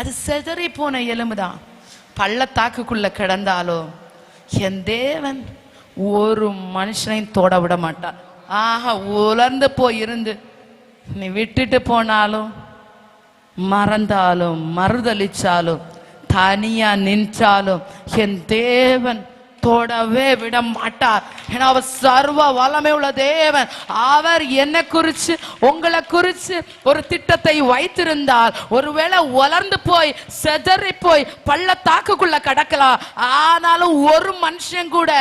அது செதறி போன எலும்புதான். பள்ளத்தாக்குக்குள்ள கிடந்தாலும் என் தேவன் ஒரு மனுஷனையும் தொட விட மாட்டார். உலர்ந்து போய் இருந்து நீ விட்டுட்டு போனாலும், மறந்தாலும், மறுதளிச்சாலும், தனியா நின்றாலும் என் தேவன் தொடவே விட மாட்டார். ஏன்னா அவர் சர்வ வல்லமை உள்ள தேவன். அவர் என்ன குறிச்சு, உங்களை குறிச்சு ஒரு திட்டத்தை வைத்திருந்தால், ஒருவேளை வளர்ந்து போய் செதறி போய் பள்ளத்தாக்குக்குள்ள கடக்கலாம். ஆனாலும் ஒரு மனுஷன் கூட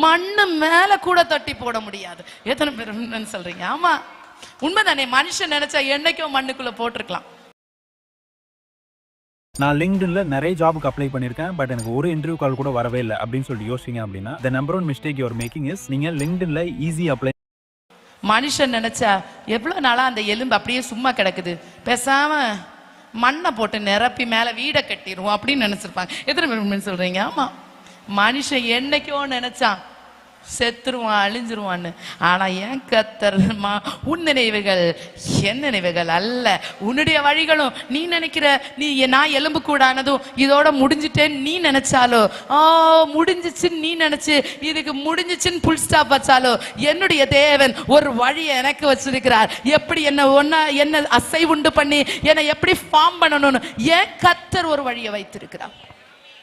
மண்ணு மேல கூட தட்டி போட முடியாது. எத்தனை பேர் சொல்றீங்க? ஆமா, உண்மைதானே? மனுஷன் நினைச்சா என்னைக்கும் மண்ணுக்குள்ள போட்டிருக்கலாம். நான் லிங்க்டின்ல நிறைய ஜாபுக்கு அப்ளை பண்ணியிருக்கேன், பட் எனக்கு ஒரு இன்டர்வியூ கால் கூட வரவே இல்லை அப்படின்னு சொல்லிட்டு யோசிங்க அப்படின்னா, the number one mistake you are making is நீங்க லிங்க்டின்ல ஈஸி அப்ளை. மனுஷன் நினைச்சா எவ்வளவு நாளா அந்த எலும்பு அப்படியே சும்மா கிடக்குது, பேசாம மண்ணை போட்டு நிரப்பி மேல வீடை கட்டிடுவோம் அப்படின்னு நினைச்சிருப்பாங்க. எத்தனை பேர் சொல்றீங்க? ஆமா, மனுஷன் என்னைக்கோ நினைச்சான் செத்துருவான், அழிஞ்சிருவான்னு. ஆனா ஏன் கர்த்தர், உன் நினைவுகள் என் நினைவுகள் அல்ல, உன்னுடைய வழிகளும். நீ நினைக்கிற நீ நான் எலும்பு கூடானதும் இதோட முடிஞ்சிட்டேன்னு நீ நினைச்சாலோ, முடிஞ்சிச்சுன்னு நீ நினைச்சு இதுக்கு முடிஞ்சிச்சுன்னு புல் ஸ்டாப் வச்சாலோ, என்னுடைய தேவன் ஒரு வழியை எனக்கு வச்சிருக்கிறார். எப்படி என்ன அசைவுண்டு பண்ணி என்னை எப்படி ஃபார்ம் பண்ணணும்னு ஏன் கர்த்தர் ஒரு வழியை வைத்திருக்கிறார்.